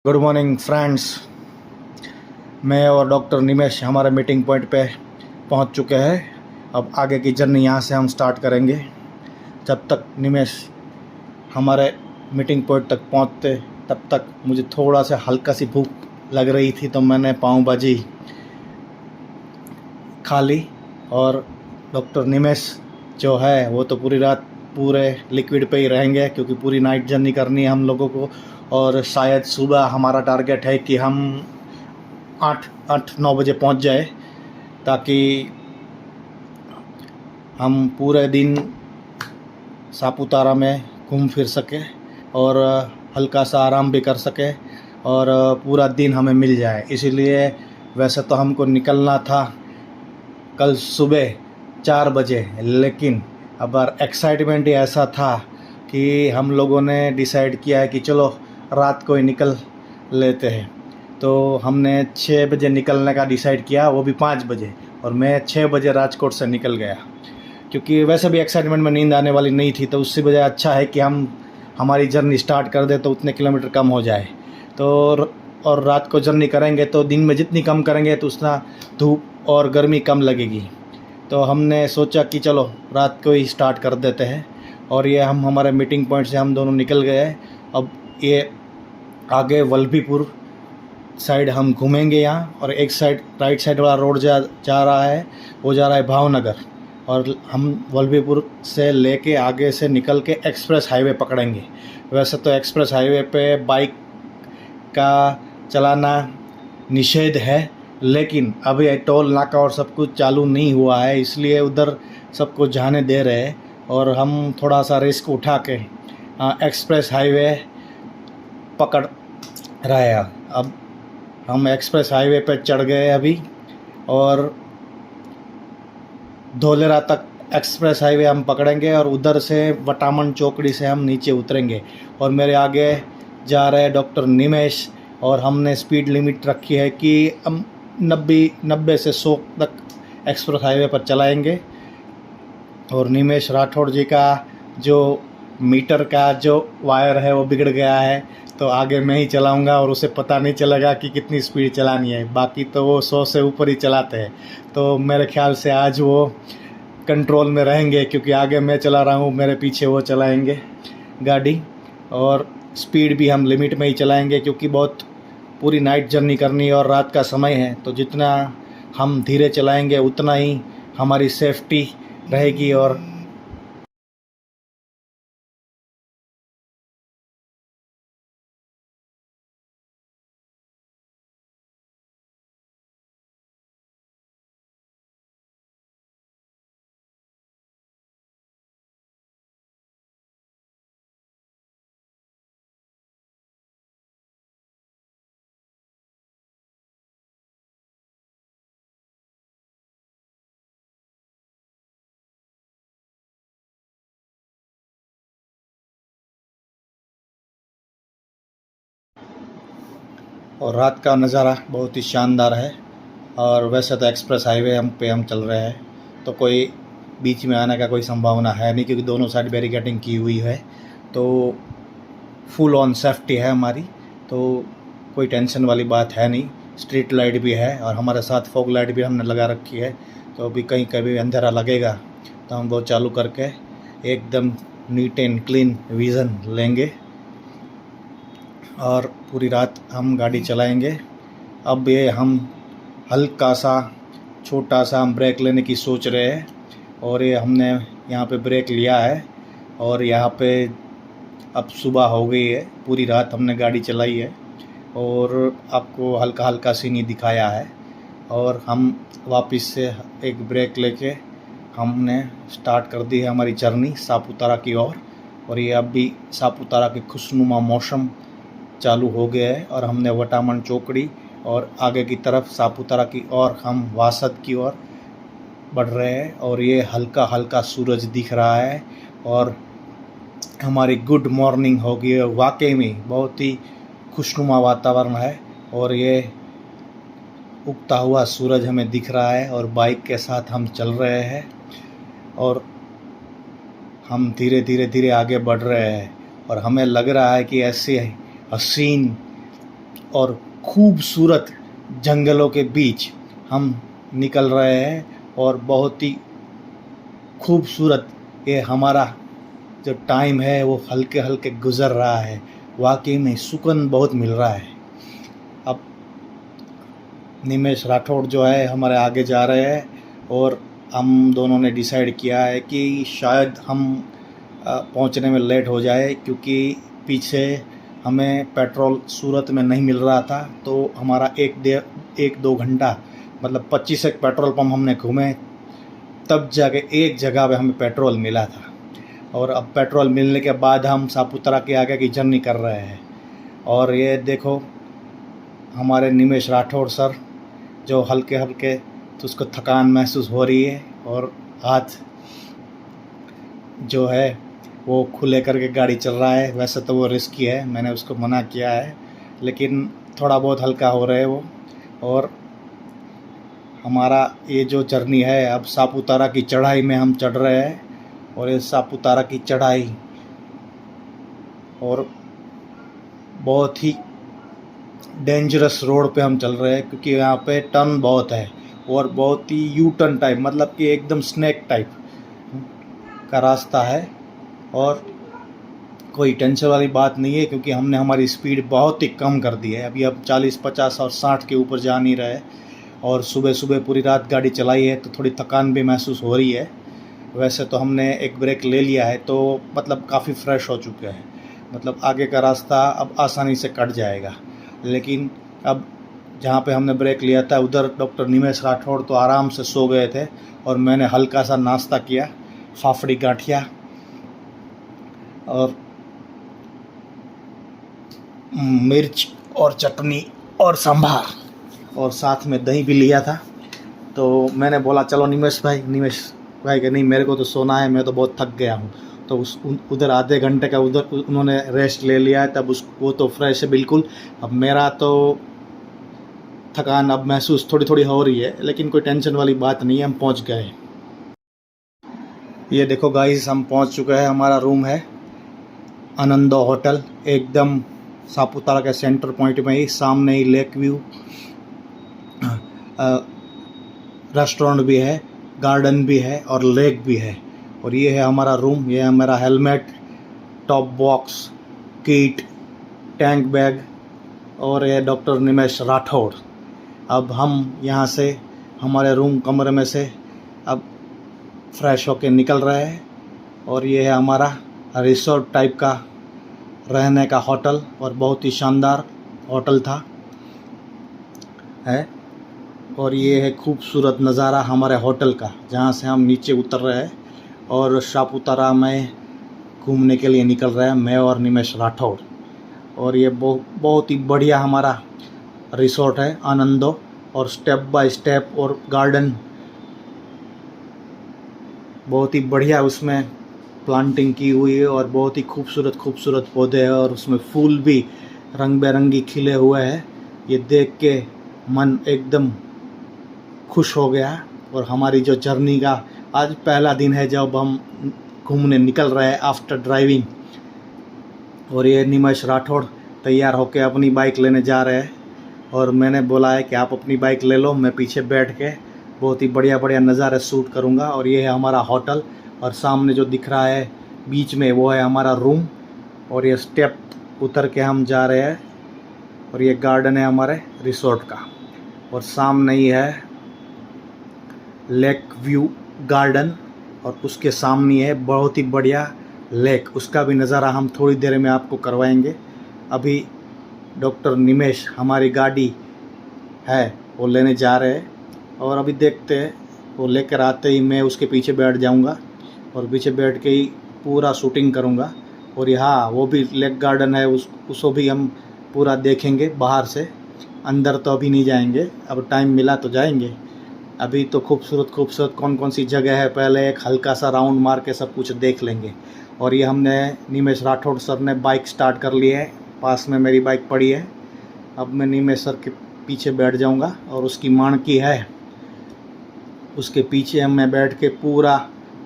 Good morning friends. मैं और doctor निमेश हमारे मीटिंग पॉइंट पे पहुंच चुके हैं। अब आगे की जर्नी यहाँ से हम स्टार्ट करेंगे। जब तक निमेश हमारे मीटिंग पॉइंट तक पहुंचते तब तक मुझे थोड़ा सा हल्का सी भूख लग रही थी, तो मैंने पाव भाजी खा ली। और डॉक्टर निमेश जो है वो तो पूरी रात पूरे लिक्विड पे ही रहेंगे, क्योंकि पूरी नाइट जर्नी करनी है हम लोगों को। और शायद सुबह हमारा टारगेट है कि हम 8-9 बजे पहुंच जाए, ताकि हम पूरे दिन सापुतारा में घूम फिर सके और हल्का सा आराम भी कर सके और पूरा दिन हमें मिल जाए। इसीलिए वैसे तो हमको निकलना था कल सुबह 4 बजे, लेकिन अब एक्साइटमेंट ही ऐसा था कि हम लोगों ने डिसाइड किया है कि चलो रात को ही निकल लेते हैं। तो हमने 6 बजे निकलने का डिसाइड किया, वो भी 5 बजे, और मैं 6 बजे राजकोट से निकल गया, क्योंकि वैसे भी एक्साइटमेंट में नींद आने वाली नहीं थी। तो उससे बजाय अच्छा है कि हम हमारी जर्नी स्टार्ट कर दें तो उतने किलोमीटर कम हो जाए। तो और रात को जर्नी करेंगे तो दिन में जितनी कम करेंगे तो उतना धूप और गर्मी कम लगेगी। तो हमने सोचा कि चलो रात को ही स्टार्ट कर देते हैं। और ये हम हमारे मीटिंग पॉइंट से हम दोनों निकल गए। अब ये आगे वल्लभीपुर साइड हम घूमेंगे यहाँ, और एक साइड राइट साइड वाला रोड जा रहा है, वो जा रहा है भावनगर। और हम वल्लभीपुर से लेके आगे से निकल के एक्सप्रेस हाईवे पकड़ेंगे। वैसे तो एक्सप्रेस हाईवे पे बाइक का चलाना निषेध है, लेकिन अभी टोल नाका और सब कुछ चालू नहीं हुआ है, इसलिए उधर सबको जाने दे रहे हैं। और हम थोड़ा सा रिस्क उठा के एक्सप्रेस हाईवे पकड़ रहे हैं। अब हम एक्सप्रेस हाईवे पे चढ़ गए अभी, और धोलेरा तक एक्सप्रेस हाईवे हम पकड़ेंगे और उधर से वटामन चौकड़ी से हम नीचे उतरेंगे। और मेरे आगे जा रहे हैं डॉक्टर निमेश, और हमने स्पीड लिमिट रखी है कि हम 90 से 100 तक एक्सप्रेस हाईवे पर चलाएंगे। और निमेश राठौड़ जी का जो मीटर का जो वायर है वो बिगड़ गया है, तो आगे मैं ही चलाऊंगा और उसे पता नहीं चलेगा कि कितनी स्पीड चलानी है। बाकी तो वो 100 से ऊपर ही चलाते हैं, तो मेरे ख्याल से आज वो कंट्रोल में रहेंगे, क्योंकि आगे मैं चला रहा हूँ, मेरे पीछे वो चलाएंगे गाड़ी। और स्पीड भी हम लिमिट में ही चलाएंगे, क्योंकि बहुत पूरी नाइट जर्नी करनी है और रात का समय है। तो जितना हम धीरे चलाएंगे उतना ही हमारी सेफ्टी रहेगी। और रात का नज़ारा बहुत ही शानदार है। और वैसे तो एक्सप्रेस हाईवे हम चल रहे हैं, तो कोई बीच में आने का कोई संभावना है नहीं, क्योंकि दोनों साइड बैरिकेडिंग की हुई है। तो फुल ऑन सेफ्टी है हमारी, तो कोई टेंशन वाली बात है नहीं। स्ट्रीट लाइट भी है और हमारे साथ फॉग लाइट भी हमने लगा रखी है, तो अभी कहीं कभी अंधेरा लगेगा तो हम वो चालू करके एकदम नीट एंड क्लीन विज़न लेंगे और पूरी रात हम गाड़ी चलाएंगे। अब ये हम हल्का सा छोटा सा हम ब्रेक लेने की सोच रहे हैं, और ये हमने यहाँ पे ब्रेक लिया है। और यहाँ पे अब सुबह हो गई है, पूरी रात हमने गाड़ी चलाई है और आपको हल्का हल्का सीन ही दिखाया है। और हम वापस से एक ब्रेक लेके हमने स्टार्ट कर दी है हमारी जर्नी सापुतारा की ओर। और ये अब भी सापुतारा के खुशनुमा मौसम चालू हो गया है, और हमने वटामन चौकड़ी और आगे की तरफ सापुतारा की ओर हम वासद की ओर बढ़ रहे हैं। और ये हल्का हल्का सूरज दिख रहा है और हमारी गुड मॉर्निंग हो गई है। वाकई में बहुत ही खुशनुमा वातावरण है, और ये उगता हुआ सूरज हमें दिख रहा है और बाइक के साथ हम चल रहे हैं और हम धीरे धीरे धीरे आगे बढ़ रहे हैं। और हमें लग रहा है कि ऐसे हसीन और खूबसूरत जंगलों के बीच हम निकल रहे हैं और बहुत ही खूबसूरत ये हमारा जो टाइम है वो हल्के हल्के गुज़र रहा है। वाकई में सुकून बहुत मिल रहा है। अब निमेश राठौड़ जो है हमारे आगे जा रहे हैं और हम दोनों ने डिसाइड किया है कि शायद हम पहुंचने में लेट हो जाए, क्योंकि पीछे हमें पेट्रोल सूरत में नहीं मिल रहा था। तो हमारा एक दो घंटा मतलब 25 एक पेट्रोल पंप हमने घूमे, तब जाके एक जगह पे हमें पेट्रोल मिला था। और अब पेट्रोल मिलने के बाद हम सापुतारा के आगे की जर्नी कर रहे हैं। और ये देखो हमारे निमेश राठौड़ सर जो हल्के हल्के तो उसको थकान महसूस हो रही है और हाथ जो है वो खुले करके गाड़ी चल रहा है। वैसे तो वो रिस्की है, मैंने उसको मना किया है, लेकिन थोड़ा बहुत हल्का हो रहा है वो। और हमारा ये जो जर्नी है अब सापुतारा की चढ़ाई में हम चढ़ रहे हैं। और ये सापुतारा की चढ़ाई और बहुत ही डेंजरस रोड पे हम चल रहे हैं, क्योंकि यहाँ पे टर्न बहुत है और बहुत ही यू टर्न टाइप, मतलब कि एकदम स्नैक टाइप का रास्ता है। और कोई टेंशन वाली बात नहीं है, क्योंकि हमने हमारी स्पीड बहुत ही कम कर दी है। अभी अब 40, 50 और 60 के ऊपर जा नहीं रहे। और सुबह सुबह पूरी रात गाड़ी चलाई है तो थोड़ी थकान भी महसूस हो रही है। वैसे तो हमने एक ब्रेक ले लिया है तो मतलब काफ़ी फ्रेश हो चुके हैं, मतलब आगे का रास्ता अब आसानी से कट जाएगा। लेकिन अब जहाँ पे हमने ब्रेक लिया था उधर डॉक्टर निमेश राठौड़ तो आराम से सो गए थे और मैंने हल्का सा नाश्ता किया, फाफड़ी गाठिया और मिर्च और चटनी और सांभर, और साथ में दही भी लिया था। तो मैंने बोला चलो निमेश भाई के नहीं, मेरे को तो सोना है, मैं तो बहुत थक गया हूँ। तो उधर आधे घंटे का उधर उन्होंने रेस्ट ले लिया है, तब वो तो फ्रेश है बिल्कुल। अब मेरा तो थकान अब महसूस थोड़ी थोड़ी हो रही है, लेकिन कोई टेंशन वाली बात नहीं है, हम पहुँच गए। ये देखो गाइस हम पहुँच चुके हैं। हमारा रूम है आनंदो होटल, एकदम सापुतारा के सेंटर पॉइंट में ही, सामने ही लेक व्यू, रेस्टोरेंट भी है, गार्डन भी है और लेक भी है। और ये है हमारा रूम। ये है मेरा helmet, top box, kit, tank bag और ये डॉक्टर निमेश राठौड़। अब हम यहाँ से हमारे रूम कमरे में से अब फ्रेश होके निकल रहे हैं। और ये है हमारा रिसोर्ट टाइप का रहने का होटल, और बहुत ही शानदार होटल था है। और ये है खूबसूरत नज़ारा हमारे होटल का, जहाँ से हम नीचे उतर रहे हैं और सापुतारा में घूमने के लिए निकल रहे हैं, मैं और निमेश राठौड़। और ये बहुत ही बढ़िया हमारा रिसोर्ट है आनंदो, और स्टेप बाय स्टेप और गार्डन बहुत ही बढ़िया उसमें प्लांटिंग की हुई है और बहुत ही खूबसूरत पौधे हैं और उसमें फूल भी रंग बिरंगी खिले हुए हैं। ये देख के मन एकदम खुश हो गया। और हमारी जो जर्नी का आज पहला दिन है जब हम घूमने निकल रहे हैं आफ्टर ड्राइविंग। और ये निमेश राठौड़ तैयार होकर अपनी बाइक लेने जा रहे हैं और मैंने बोला है कि आप अपनी बाइक ले लो, मैं पीछे बैठ के बहुत ही बढ़िया नज़ारे शूट करूँगा। और ये है हमारा होटल और सामने जो दिख रहा है बीच में वो है हमारा रूम। और ये स्टेप उतर के हम जा रहे हैं और ये गार्डन है हमारे रिसोर्ट का। और सामने ही है लेक व्यू गार्डन और उसके सामने है बहुत ही बढ़िया लेक, उसका भी नज़ारा हम थोड़ी देर में आपको करवाएंगे। अभी डॉक्टर निमेश हमारी गाड़ी है वो लेने जा रहे हैं और अभी देखते हैं, वो लेकर आते ही मैं उसके पीछे बैठ जाऊंगा और पीछे बैठ के ही पूरा शूटिंग करूंगा। और यहाँ वो भी लेक गार्डन है, उसको भी हम पूरा देखेंगे बाहर से, अंदर तो अभी नहीं जाएंगे, अब टाइम मिला तो जाएंगे। अभी तो खूबसूरत कौन कौन सी जगह है पहले एक हल्का सा राउंड मार के सब कुछ देख लेंगे। और ये हमने निमेश राठौड़ सर ने बाइक स्टार्ट कर ली है, पास में मेरी बाइक पड़ी है। अब मैं निमेश सर के पीछे बैठ जाऊंगा और उसकी माणकी है उसके पीछे मैं बैठ के पूरा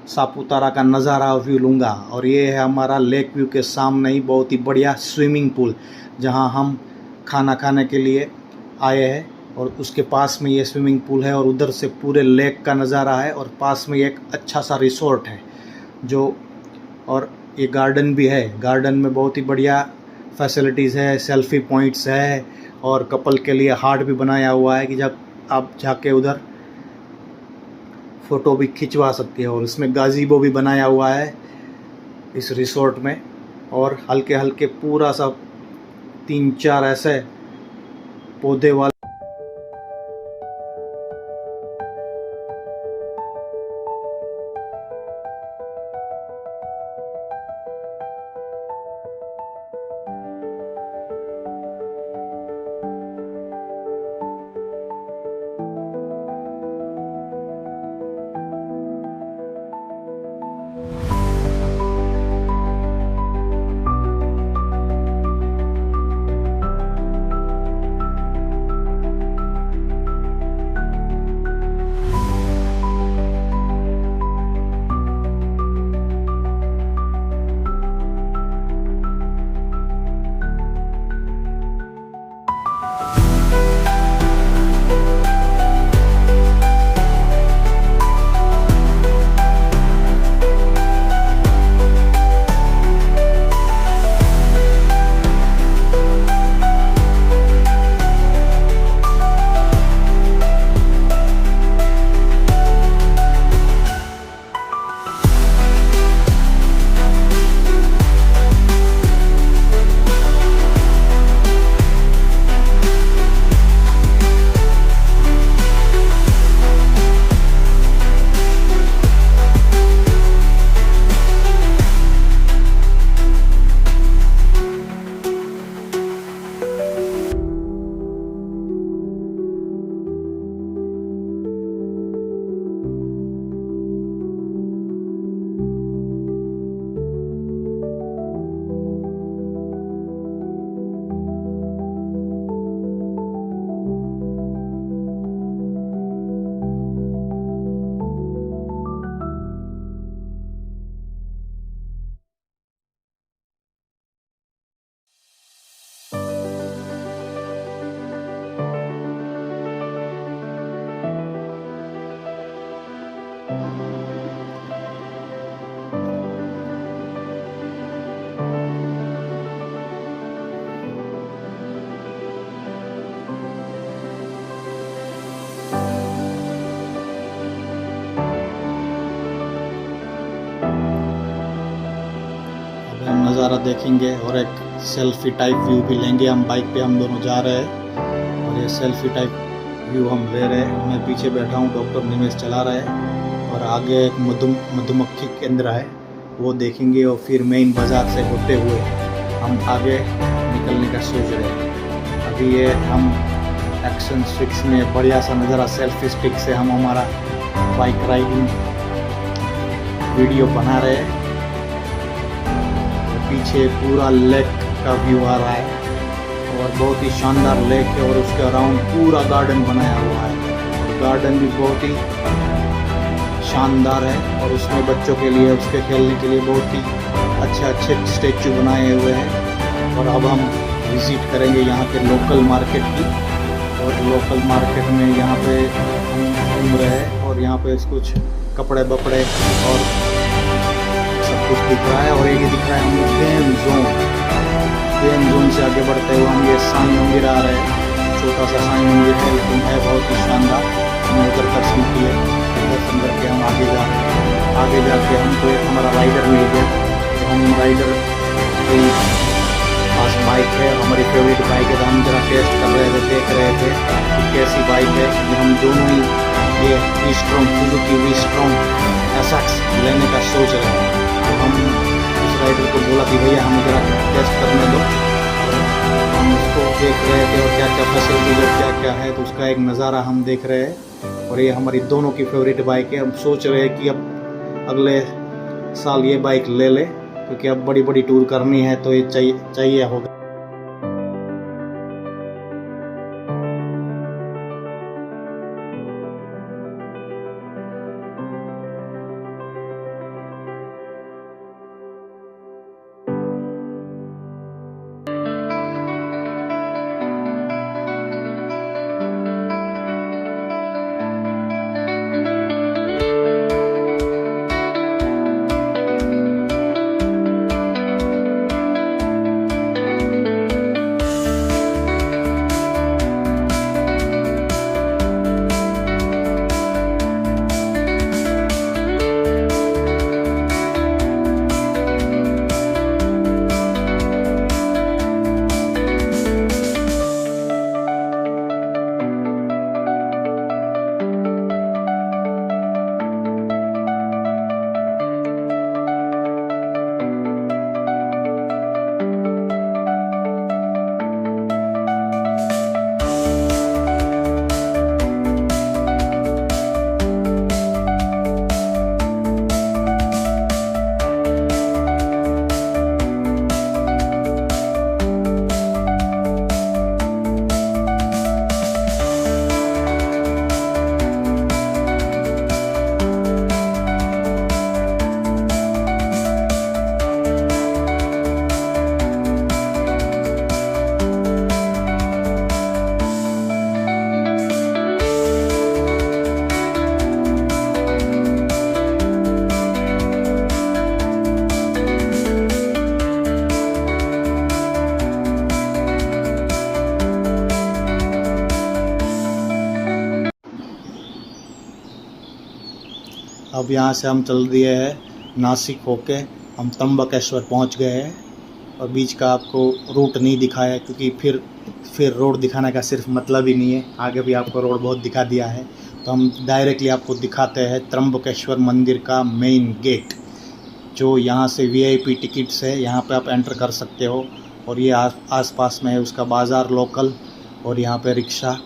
सापुतारा का नज़ारा व्यू लूँगा। और ये है हमारा लेक व्यू के सामने ही बहुत ही बढ़िया स्विमिंग पूल, जहां हम खाना खाने के लिए आए हैं। और उसके पास में ये स्विमिंग पूल है और उधर से पूरे लेक का नज़ारा है और पास में एक अच्छा सा रिसोर्ट है जो, और ये गार्डन भी है। गार्डन में बहुत ही बढ़िया फैसिलिटीज़ है, सेल्फी पॉइंट्स है और कपल के लिए हार्ट भी बनाया हुआ है कि जब आप जाके उधर फ़ोटो भी खिंचवा सकती है। और इसमें गाज़ीबो भी बनाया हुआ है इस रिसोर्ट में, और हल्के हल्के पूरा सा 3-4 ऐसे पौधे वाला। नज़ारा देखेंगे और एक सेल्फी टाइप व्यू भी लेंगे। हम बाइक पे हम दोनों जा रहे हैं और ये सेल्फी टाइप व्यू हम ले रहे हैं। मैं पीछे बैठा हूँ, डॉक्टर निमेश चला रहा है और आगे एक मधुमक्खी केंद्र है वो देखेंगे और फिर मेन बाज़ार से होते हुए हम आगे निकलने का सोच रहे हैं। अभी ये हम एक्शन स्टिक्स में बढ़िया सा नज़ारा सेल्फी स्टिक से हम हमारा बाइक राइडिंग वीडियो बना रहे हैं। पीछे पूरा लेक का व्यू आ रहा है और बहुत ही शानदार लेक है और उसके अराउंड पूरा गार्डन बनाया हुआ है और गार्डन भी बहुत ही शानदार है और उसमें बच्चों के लिए, उसके खेलने के लिए बहुत ही अच्छे स्टैचू बनाए हुए हैं। और अब हम विज़िट करेंगे यहाँ के लोकल मार्केट की, और लोकल मार्केट में यहाँ पे हम घूम रहे हैं और यहाँ पे कुछ कपड़े बपड़े और कुछ दिख रहा है। और ये दिख रहा है हम गेम जोन से आगे बढ़ते हुए हम ये साईं मंदिर आ रहे हैं। छोटा सा साईं मंदिर है लेकिन है बहुत ही शानदार। हमने उधर दर्शन किए, दर्शन करके हम आगे जा रहे हैं। आगे जाके हमको एक हमारा राइडर मिल गया तो हम राइडर के पास बाइक है, हमारी फेवरेट बाइक है, तो हम जरा टेस्ट कर रहे थे, देख रहे थे कि कैसी बाइक है। हम दोनों ही ये सुजुकी वी-स्ट्रॉम एसएक्स लेने का सोच रहे हैं। हम उस राइडर को बोला कि भैया हमें ज़रा टेस्ट करने दो। हम उसको देख रहे थे और क्या क्या फैसिलिटीज और क्या क्या है, तो उसका एक नज़ारा हम देख रहे हैं। और ये हमारी दोनों की फेवरेट बाइक है। हम सोच रहे हैं कि अब अगले साल ये बाइक ले ले, क्योंकि अब बड़ी बड़ी टूर करनी है तो ये चाहिए होगा। अब यहाँ से हम चल दिए हैं नासिक होके, हम त्र्यंबकेश्वर पहुँच गए हैं। और बीच का आपको रूट नहीं दिखाया क्योंकि फिर रोड दिखाने का सिर्फ मतलब ही नहीं है, आगे भी आपको रोड बहुत दिखा दिया है। तो हम डायरेक्टली आपको दिखाते हैं त्र्यंबकेश्वर मंदिर का मेन गेट, जो यहाँ से VIP टिकट्स है, यहाँ पे आप एंटर कर सकते हो। और ये आसपास में है उसका बाज़ार लोकल, और यहाँ पे रिक्शा,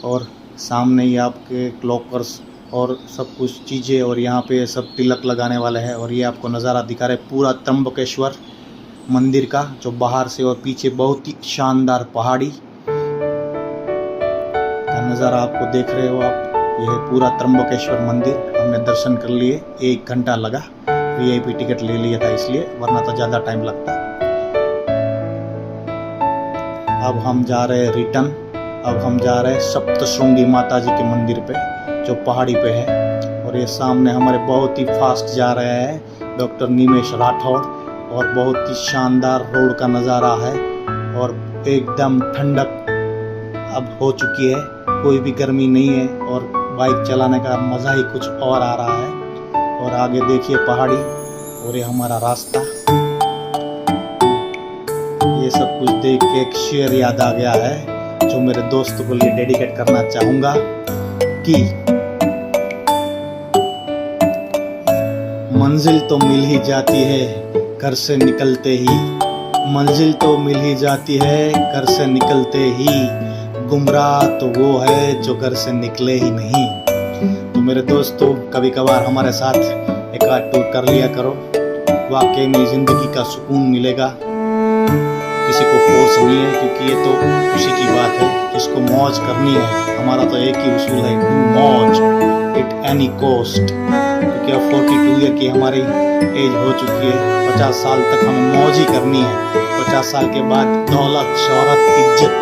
और सामने ही आपके क्लॉकर्स और सब कुछ चीज़ें, और यहाँ पे सब तिलक लगाने वाले हैं। और ये आपको नज़ारा दिखा रहे पूरा त्र्यंबकेश्वर मंदिर का, जो बाहर से, और पीछे बहुत ही शानदार पहाड़ी का नज़ारा आपको देख रहे हो आप। यह है पूरा त्र्यंबकेश्वर मंदिर। हमने दर्शन कर लिए, 1 घंटा लगा, VIP टिकट ले लिया था इसलिए, वरना तो ज़्यादा टाइम लगता। अब हम जा रहे हैं रिटर्न। अब हम जा रहे हैं सप्तशृंगी माता जी के मंदिर पे, जो पहाड़ी पे है। और ये सामने हमारे बहुत ही फास्ट जा रहे हैं डॉक्टर निमेश राठौड़, और बहुत ही शानदार रोड का नज़ारा है। और एकदम ठंडक अब हो चुकी है, कोई भी गर्मी नहीं है, और बाइक चलाने का मज़ा ही कुछ और आ रहा है। और आगे देखिए पहाड़ी, और ये हमारा रास्ता। ये सब कुछ देख के एक शेर याद आ गया है, जो मेरे दोस्तों को लिए डेडिकेट करना चाहूँगा कि मंजिल तो मिल ही जाती है घर से निकलते ही, मंजिल तो मिल ही जाती है घर से निकलते ही, गुमराह तो वो है जो घर से निकले ही नहीं। तो मेरे दोस्तों, कभी कभार हमारे साथ एक आध टूर कर लिया करो, वाकई में ज़िंदगी का सुकून मिलेगा। किसी को फोर्स नहीं है, क्योंकि ये तो खुशी की बात है, जिसको मौज करनी है। हमारा तो एक ही उसूल है, डू मौज एट एनी कॉस्ट। क्योंकि अब 42 ईयर की हमारी एज हो चुकी है, 50 साल तक हमें मौज ही करनी है। 50 साल के बाद दौलत, शोहरत, इज्जत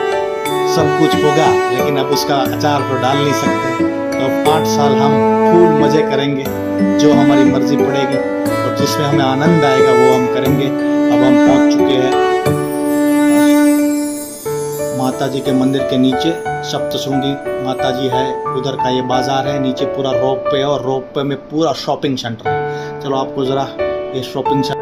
सब कुछ होगा, लेकिन अब उसका अचार तो डाल नहीं सकते। तो अब 8 साल हम फूल मज़े करेंगे, जो हमारी मर्जी पड़ेगी, और जिसमें हमें आनंद आएगा वो हम करेंगे। अब हम पहुंच चुके हैं माता जी के मंदिर के नीचे, सप्तशृंगी माता जी है, उधर का ये बाजार है। नीचे पूरा रोप पे, और रोप पे में पूरा शॉपिंग सेंटर है। चलो आपको ज़रा ये शॉपिंग सेंटर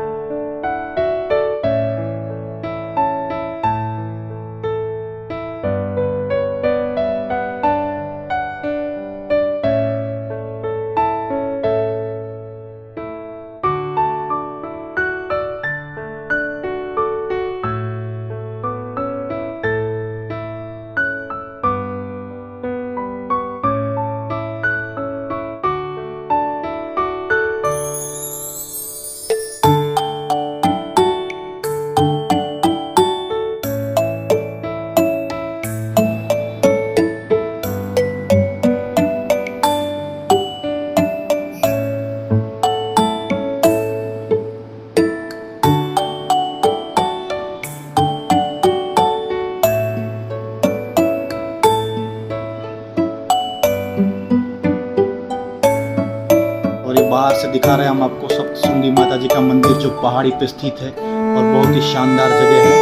बाहर से दिखा रहे हैं हम आपको सप्तशृंगी माता जी का मंदिर, जो पहाड़ी पे स्थित है और बहुत ही शानदार जगह है।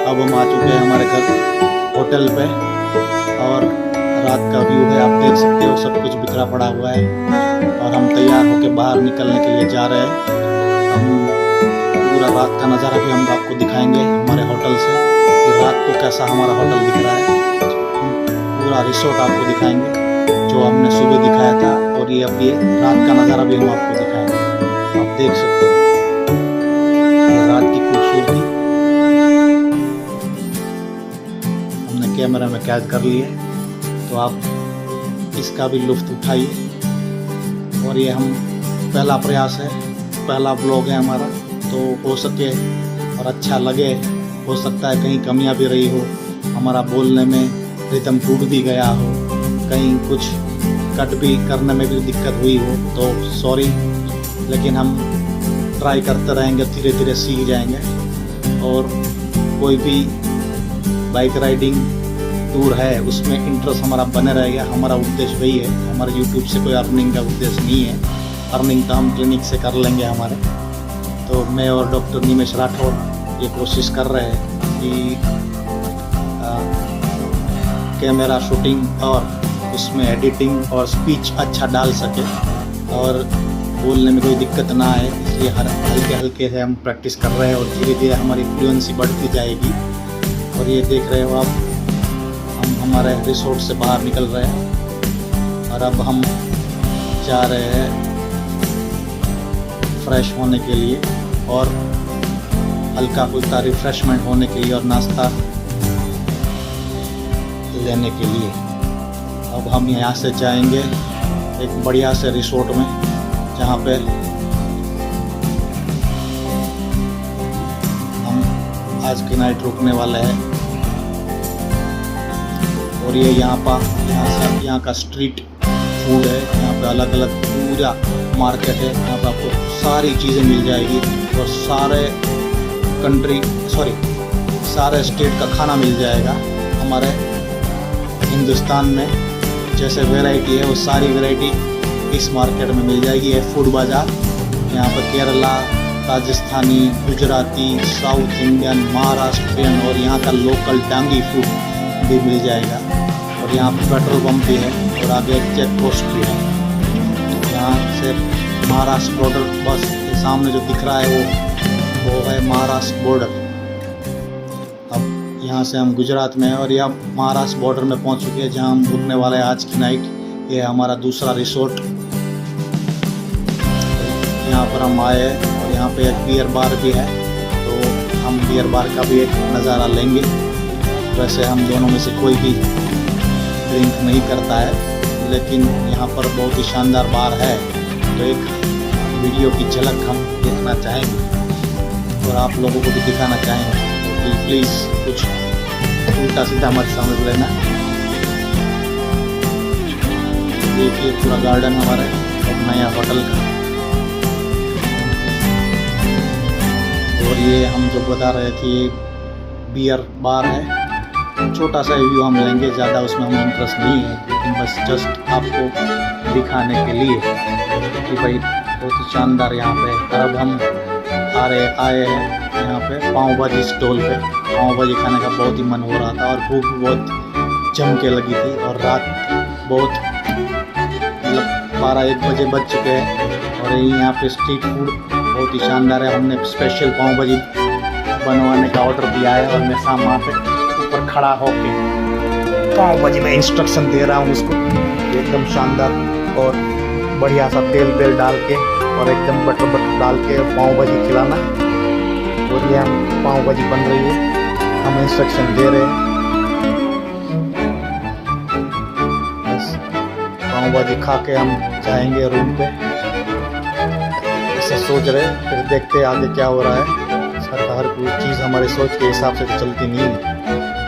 अब हम आ चुके हैं हमारे घर होटल पे, और रात का व्यू है, आप देख सकते हो, सब कुछ बिखरा पड़ा हुआ है। और हम तैयार होकर बाहर निकलने के लिए जा रहे हैं। हम पूरा रात का नज़ारा भी हम आपको दिखाएंगे हमारे होटल से, कि रात को कैसा हमारा होटल दिख रहा है। पूरा रिसोर्ट आपको दिखाएंगे, जो हमने सुबह दिखाया था, और ये अब ये रात का नज़ारा भी हम आपको दिखाएंगे। आप देख सकते हो ये रात की खूबसूरती, हमने कैमरा में कैद कर ली है, तो आप इसका भी लुत्फ़ उठाइए। और ये हम पहला प्रयास है, पहला ब्लॉग है हमारा, तो हो सके और अच्छा लगे। हो सकता है कहीं कमियां भी रही हो, हमारा बोलने में रिदम टूट भी गया हो, कहीं कुछ कट भी करने में भी दिक्कत हुई हो, तो सॉरी। लेकिन हम ट्राई करते रहेंगे, धीरे धीरे सीख जाएंगे। और कोई भी बाइक राइडिंग टूर है, उसमें इंटरेस्ट हमारा बने रहेगा। हमारा उद्देश्य वही है, हमारे यूट्यूब से कोई अर्निंग का उद्देश्य नहीं है। अर्निंग तो हम क्लिनिक से कर लेंगे हमारे। तो मैं और डॉक्टर निमेश राठौड़ ये कोशिश कर रहे हैं कि कैमरा शूटिंग और उसमें एडिटिंग और स्पीच अच्छा डाल सके, और बोलने में कोई दिक्कत ना आए, इसलिए हल्के हल्के से हम प्रैक्टिस कर रहे हैं और धीरे धीरे हमारी फ्लुएंसी बढ़ती जाएगी। और ये देख रहे हो आप, हम हमारे रिसोर्ट से बाहर निकल रहे हैं और अब हम जा रहे हैं फ्रेश होने के लिए और हल्का फुल्का रिफ़्रेशमेंट होने के लिए और नाश्ता लेने के लिए। अब हम यहाँ से जाएंगे एक बढ़िया से रिसोर्ट में, जहाँ पे हम आज की नाइट रुकने वाले हैं। और ये यहाँ का स्ट्रीट फूड है। यहाँ पे अलग अलग पूरा मार्केट है। यहाँ पे आपको सारी चीज़ें मिल जाएगी और सारे स्टेट का खाना मिल जाएगा। हमारे हिंदुस्तान में जैसे वैरायटी है वो सारी वैरायटी इस मार्केट में मिल जाएगी। ये फूड बाज़ार, यहाँ पर केरला, राजस्थानी, गुजराती, साउथ इंडियन, महाराष्ट्रियन और यहाँ का लोकल डांगी फूड भी मिल जाएगा। और यहाँ पर पेट्रोल पंप भी है और आगे एक चेक पोस्ट भी है। यहाँ से महाराष्ट्र बॉर्डर, बस के सामने जो दिख रहा है वो है महाराष्ट्र बॉर्डर। अब यहाँ से हम गुजरात में हैं और यहाँ महाराष्ट्र बॉर्डर में पहुँच चुके हैं, जहाँ हम रुकने वाले हैं आज की नाइट। ये है हमारा दूसरा रिसोर्ट। यहाँ पर हम आए हैं और यहाँ पे एक बियर बार भी है, तो हम बियर बार का भी एक नज़ारा लेंगे। वैसे हम दोनों में से कोई भी ड्रिंक नहीं करता है, लेकिन यहाँ पर बहुत ही शानदार बार है, तो एक वीडियो की झलक हम देखना चाहेंगे और आप लोगों को भी दिखाना चाहेंगे। तो प्लीज़ कुछ उल्टा सीधा मत समझ लेना। देखिए पूरा गार्डन हमारे एक नया होटल का। और ये हम जो बता रहे थे बियर बार है, छोटा सा व्यू हम लेंगे, ज़्यादा उसमें हमें इंटरेस्ट नहीं है, लेकिन बस जस्ट आपको दिखाने के लिए कि भाई बहुत ही शानदार यहाँ पे। अब हम आए हैं यहाँ पे पाव भाजी स्टॉल पे। पाव भाजी खाने का बहुत ही मन हो रहा था और भूख भी बहुत जम के लगी थी और रात बहुत मतलब 12-1 बजे बज चुके हैं। और यहाँ पे स्ट्रीट फूड बहुत ही शानदार है। हमने स्पेशल पाव भाजी बनवाने का ऑर्डर दिया है और मैं सामने पे ऊपर खड़ा होके पाव भाजी में इंस्ट्रक्शन दे रहा हूँ उसको, एकदम शानदार और बढ़िया सा तेल डाल के और एकदम बटर डाल के पाव भाजी खिलाना। और ये हम पाव भाजी बन रही है, हम इंस्ट्रक्शन दे रहे हैं। बस पाव भाजी खा के हम जाएंगे रूम पे, ऐसे सोच रहे, फिर देखते आगे क्या हो रहा है। हर कोई चीज़ हमारे सोच के हिसाब से तो चलती नहीं है,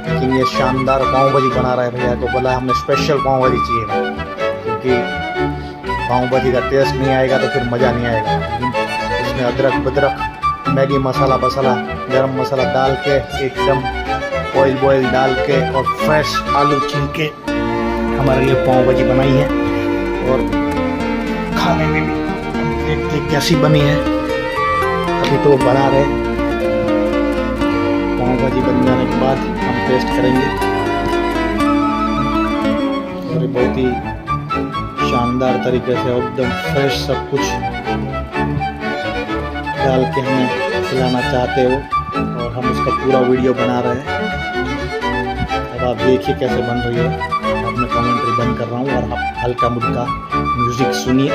लेकिन ये शानदार पाव भाजी बना रहा है। भैया को बोला हमने स्पेशल पाव भाजी चाहिए, क्योंकि पाव भाजी का टेस्ट नहीं आएगा तो फिर मज़ा नहीं आएगा। लेकिन इसमें अदरक मैगी मसाला गरम मसाला डाल के एकदम ऑयल डाल के और फ्रेश आलू छील के हमारे लिए पाव भाजी बनाई है। और खाने में भी देखते कैसी बनी है, अभी तो बना रहे। पाव भाजी बन जाने के बाद हम टेस्ट करेंगे। और बहुत ही शानदार तरीके से एकदम फ्रेश सब कुछ डाल के हमें खिलाना चाहते हो और हम उसका पूरा वीडियो बना रहे हैं। अब आप देखिए कैसे बन रही है। अब मैं कमेंट्री बंद कर रहा हूँ और आप हल्का मुल्का म्यूज़िक सुनिए।